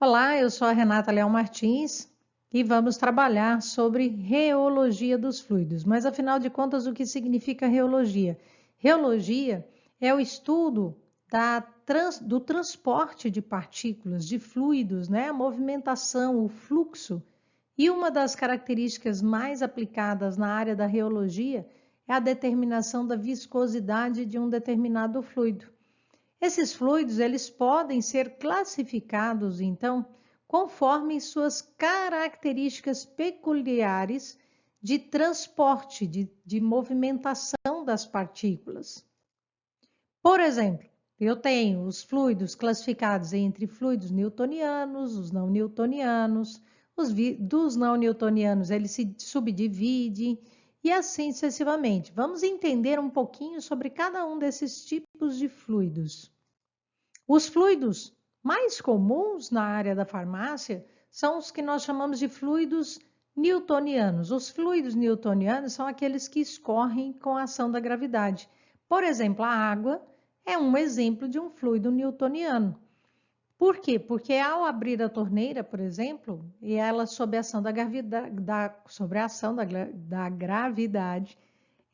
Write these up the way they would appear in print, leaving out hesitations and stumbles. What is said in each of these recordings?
Olá, eu sou a Renata Leão Martins e vamos trabalhar sobre reologia dos fluidos. Mas afinal de contas, o que significa reologia? Reologia é o estudo do transporte de partículas, de fluidos, né? A movimentação, o fluxo. E uma das características mais aplicadas na área da reologia é a determinação da viscosidade de um determinado fluido. Esses fluidos, eles podem ser classificados, então, conforme suas características peculiares de transporte, de movimentação das partículas. Por exemplo, eu tenho os fluidos classificados entre fluidos newtonianos, os não newtonianos, dos não newtonianos ele se subdivide e assim sucessivamente. Vamos entender um pouquinho sobre cada um desses tipos de fluidos. Os fluidos mais comuns na área da farmácia são os que nós chamamos de fluidos newtonianos. Os fluidos newtonianos são aqueles que escorrem com a ação da gravidade. Por exemplo, a água é um exemplo de um fluido newtoniano. Por quê? Porque ao abrir a torneira, por exemplo, e ela sob a ação da gravidade,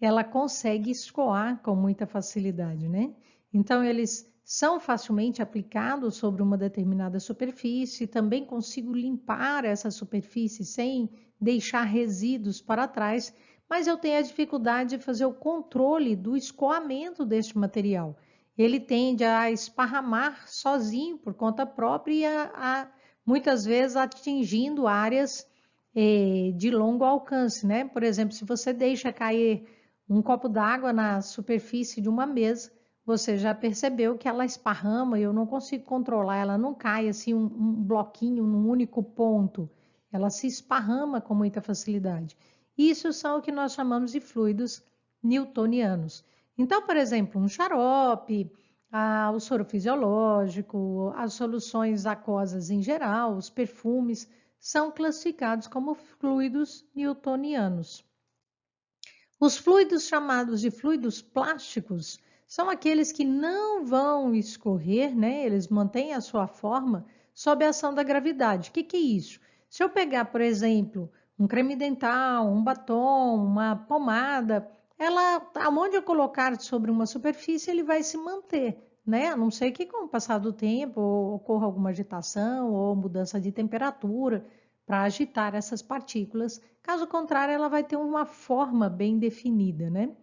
ela consegue escoar com muita facilidade, né? Então, eles são facilmente aplicados sobre uma determinada superfície, também consigo limpar essa superfície sem deixar resíduos para trás, mas eu tenho a dificuldade de fazer o controle do escoamento deste material. Ele tende a esparramar sozinho, por conta própria, muitas vezes atingindo áreas de longo alcance, né? Por exemplo, se você deixa cair um copo d'água na superfície de uma mesa, você já percebeu que ela esparrama e eu não consigo controlar, ela não cai assim um bloquinho num único ponto, ela se esparrama com muita facilidade. Isso são o que nós chamamos de fluidos newtonianos. Então, por exemplo, um xarope, o soro fisiológico, as soluções aquosas em geral, os perfumes, são classificados como fluidos newtonianos. Os fluidos chamados de fluidos plásticos são aqueles que não vão escorrer, né? Eles mantêm a sua forma sob a ação da gravidade. O que é isso? Se eu pegar, por exemplo, um creme dental, um batom, uma pomada, aonde eu colocar sobre uma superfície, ele vai se manter, né? A não ser que com o passar do tempo ocorra alguma agitação ou mudança de temperatura para agitar essas partículas. Caso contrário, ela vai ter uma forma bem definida, né?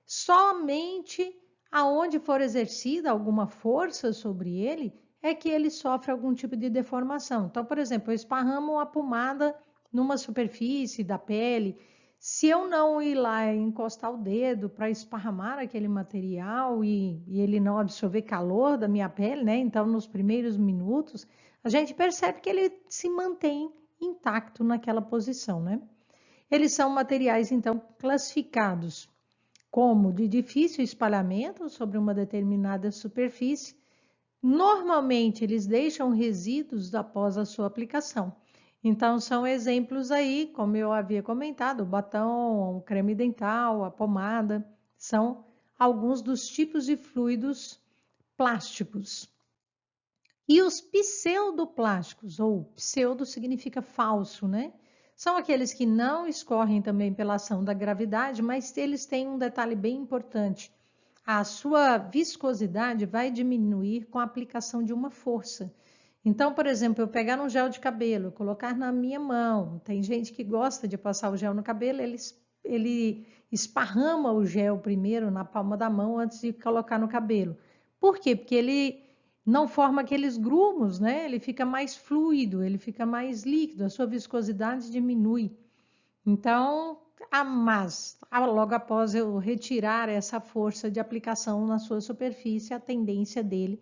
Somente aonde for exercida alguma força sobre ele é que ele sofre algum tipo de deformação. Então, por exemplo, eu esparramo uma pomada numa superfície da pele. Se eu não ir lá e encostar o dedo para esparramar aquele material e ele não absorver calor da minha pele, né? Então, nos primeiros minutos, a gente percebe que ele se mantém intacto naquela posição, né? Eles são materiais, então, classificados como de difícil espalhamento sobre uma determinada superfície. Normalmente, eles deixam resíduos após a sua aplicação. Então, são exemplos aí, como eu havia comentado, o batom, o creme dental, a pomada, são alguns dos tipos de fluidos plásticos. E os pseudoplásticos, ou pseudo significa falso, né? São aqueles que não escorrem também pela ação da gravidade, mas eles têm um detalhe bem importante. A sua viscosidade vai diminuir com a aplicação de uma força. Então, por exemplo, eu pegar um gel de cabelo, colocar na minha mão, tem gente que gosta de passar o gel no cabelo, ele esparrama o gel primeiro na palma da mão antes de colocar no cabelo. Por quê? Porque ele não forma aqueles grumos, né? Ele fica mais fluido, ele fica mais líquido, a sua viscosidade diminui. Então, mas logo após eu retirar essa força de aplicação na sua superfície, a tendência dele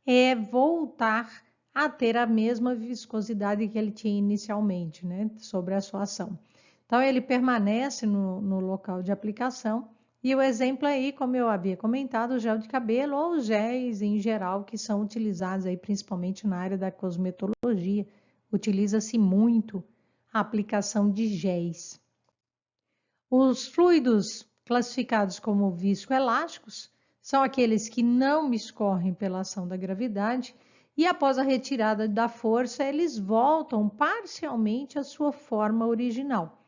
é voltar a ter a mesma viscosidade que ele tinha inicialmente, né? Sobre a sua ação. Então, ele permanece no local de aplicação. E o exemplo aí, como eu havia comentado, o gel de cabelo ou os géis em geral que são utilizados aí principalmente na área da cosmetologia. Utiliza-se muito a aplicação de géis. Os fluidos classificados como viscoelásticos são aqueles que não escorrem pela ação da gravidade e após a retirada da força, eles voltam parcialmente à sua forma original.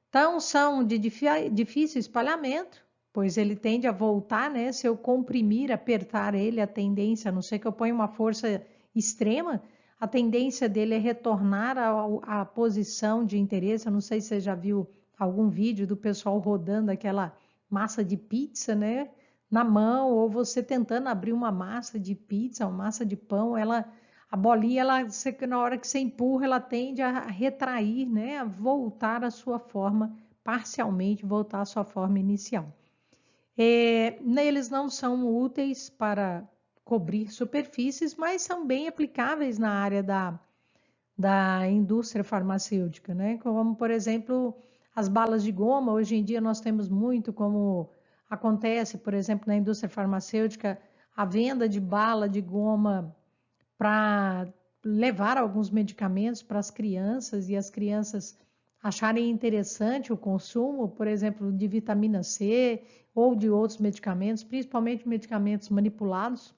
Então, são de difícil espalhamento, pois ele tende a voltar, né? Se eu comprimir, apertar ele, a tendência, a não ser que eu ponha uma força extrema, a tendência dele é retornar à posição de interesse. Eu não sei se você já viu algum vídeo do pessoal rodando aquela massa de pizza, né? Na mão, ou você tentando abrir uma massa de pizza, uma massa de pão, a bolinha, na hora que você empurra, ela tende a retrair, né? A voltar à sua forma, parcialmente voltar à sua forma inicial. Eles não são úteis para cobrir superfícies, mas são bem aplicáveis na área da indústria farmacêutica, né? Como, por exemplo, as balas de goma. Hoje em dia nós temos muito, como acontece, por exemplo, na indústria farmacêutica, a venda de bala de goma para levar alguns medicamentos para as crianças e as crianças acharem interessante o consumo, por exemplo, de vitamina C ou de outros medicamentos, principalmente medicamentos manipulados,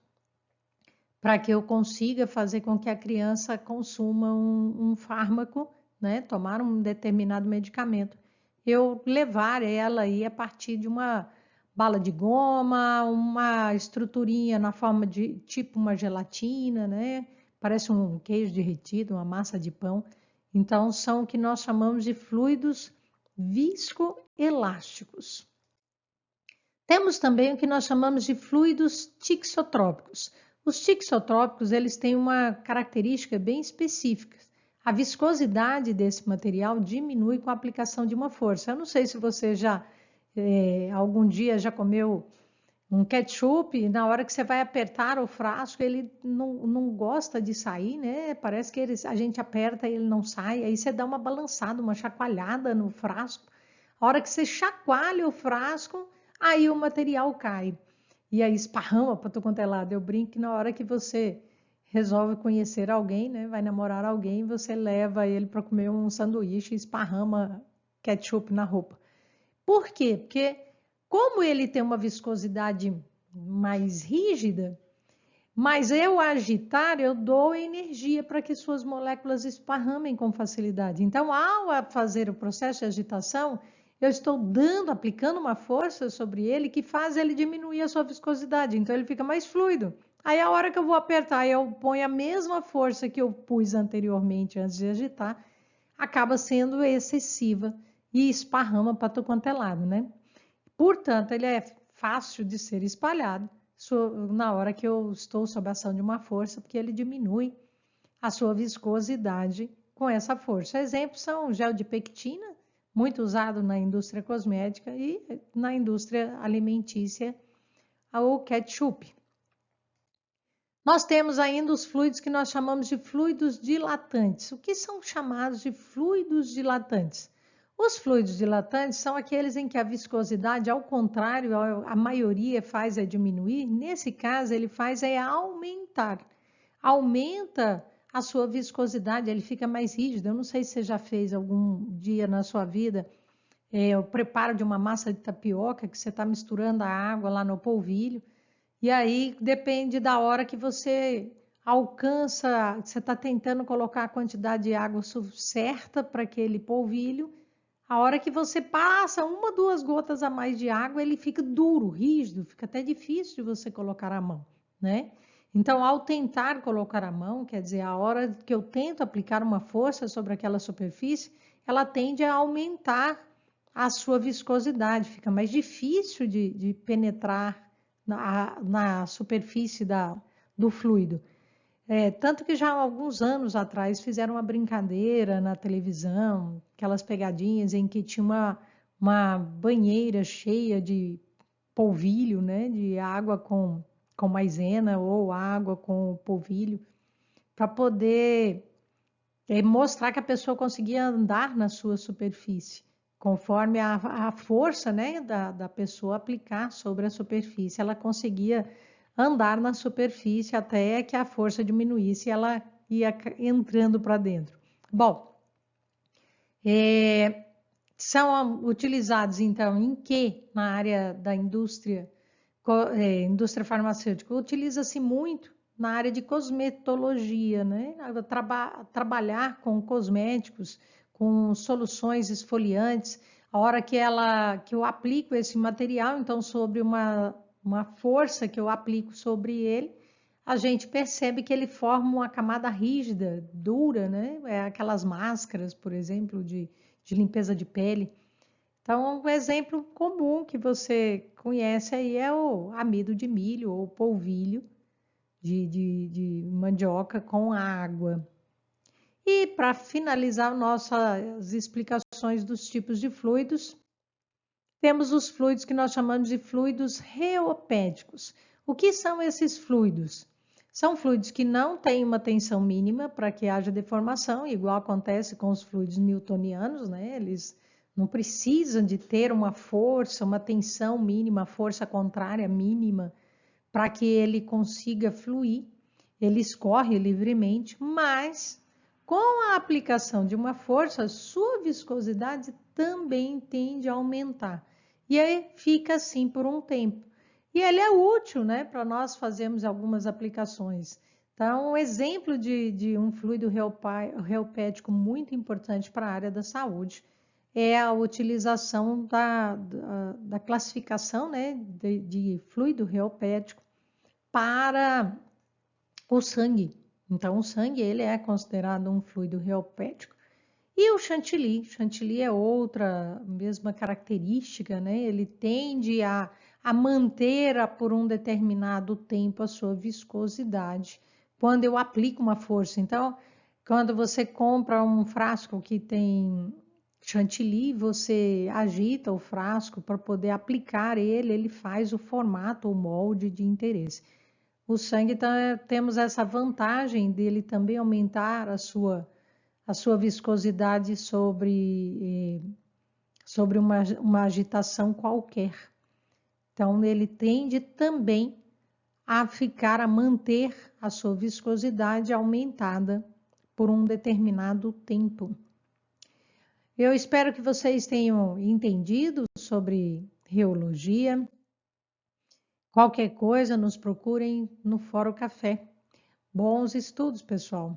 para que eu consiga fazer com que a criança consuma um fármaco, né, tomar um determinado medicamento. Eu levar ela aí a partir de uma bala de goma, uma estruturinha na forma de tipo uma gelatina, né? Parece um queijo derretido, uma massa de pão. Então, são o que nós chamamos de fluidos viscoelásticos. Temos também o que nós chamamos de fluidos tixotrópicos. Os tixotrópicos, eles têm uma característica bem específica. A viscosidade desse material diminui com a aplicação de uma força. Eu não sei se você já, algum dia já comeu um ketchup, na hora que você vai apertar o frasco, ele não gosta de sair, né? Parece que a gente aperta e ele não sai. Aí você dá uma balançada, uma chacoalhada no frasco. A hora que você chacoalha o frasco, aí o material cai. E aí esparrama para todo quanto é lado. Eu brinco que na hora que você resolve conhecer alguém, né? Vai namorar alguém, você leva ele para comer um sanduíche e esparrama ketchup na roupa. Por quê? Porque como ele tem uma viscosidade mais rígida, mas eu agitar, eu dou energia para que suas moléculas esparramem com facilidade. Então, ao fazer o processo de agitação, eu estou aplicando uma força sobre ele que faz ele diminuir a sua viscosidade. Então, ele fica mais fluido. Aí, a hora que eu vou apertar, eu ponho a mesma força que eu pus anteriormente antes de agitar, acaba sendo excessiva e esparrama para todo quanto é lado, né? Portanto, ele é fácil de ser espalhado na hora que eu estou sob a ação de uma força, porque ele diminui a sua viscosidade com essa força. Exemplos são o gel de pectina, muito usado na indústria cosmética e na indústria alimentícia, o ketchup. Nós temos ainda os fluidos que nós chamamos de fluidos dilatantes. O que são chamados de fluidos dilatantes? Os fluidos dilatantes são aqueles em que a viscosidade, ao contrário, a maioria faz é diminuir. Nesse caso, ele faz é aumentar. Aumenta a sua viscosidade, ele fica mais rígido. Eu não sei se você já fez algum dia na sua vida o preparo de uma massa de tapioca, que você está misturando a água lá no polvilho. E aí depende da hora que você alcança, você está tentando colocar a quantidade de água certa para aquele polvilho. A hora que você passa uma, duas gotas a mais de água, ele fica duro, rígido, fica até difícil de você colocar a mão, né? Então, ao tentar colocar a mão, quer dizer, a hora que eu tento aplicar uma força sobre aquela superfície, ela tende a aumentar a sua viscosidade, fica mais difícil de penetrar na superfície do fluido. Tanto que já há alguns anos atrás fizeram uma brincadeira na televisão, aquelas pegadinhas em que tinha uma banheira cheia de polvilho, né, de água com maisena ou água com polvilho, para poder mostrar que a pessoa conseguia andar na sua superfície, conforme a força, né, da pessoa aplicar sobre a superfície, ela conseguia andar na superfície até que a força diminuísse e ela ia entrando para dentro. Bom, são utilizados então em que na área da indústria farmacêutica? Utiliza-se muito na área de cosmetologia, né? Trabalhar com cosméticos, com soluções esfoliantes. A hora que eu aplico esse material, então sobre uma força que eu aplico sobre ele, a gente percebe que ele forma uma camada rígida, dura, né? É aquelas máscaras, por exemplo, de limpeza de pele. Então, um exemplo comum que você conhece aí é o amido de milho ou polvilho de mandioca com água. E para finalizar nossas explicações dos tipos de fluidos, temos os fluidos que nós chamamos de fluidos reopédicos. O que são esses fluidos? São fluidos que não têm uma tensão mínima para que haja deformação, igual acontece com os fluidos newtonianos, né? Eles não precisam de ter uma força, uma tensão mínima, força contrária mínima, para que ele consiga fluir. Ele escorre livremente, mas com a aplicação de uma força, sua viscosidade também tende a aumentar. E aí fica assim por um tempo. E ele é útil, né, para nós fazermos algumas aplicações. Então, um exemplo de um fluido reopédico muito importante para a área da saúde é a utilização da classificação, né, de fluido reopédico para o sangue. Então, o sangue ele é considerado um fluido reopédico. E o chantilly é outra mesma característica, né? Ele tende a manter por um determinado tempo a sua viscosidade quando eu aplico uma força. Então, quando você compra um frasco que tem chantilly, você agita o frasco para poder aplicar ele, ele faz o formato, o molde de interesse. O sangue, então, temos essa vantagem dele também aumentar a sua viscosidade sobre uma agitação qualquer. Então, ele tende também a manter a sua viscosidade aumentada por um determinado tempo. Eu espero que vocês tenham entendido sobre reologia. Qualquer coisa, nos procurem no Fórum Café. Bons estudos, pessoal!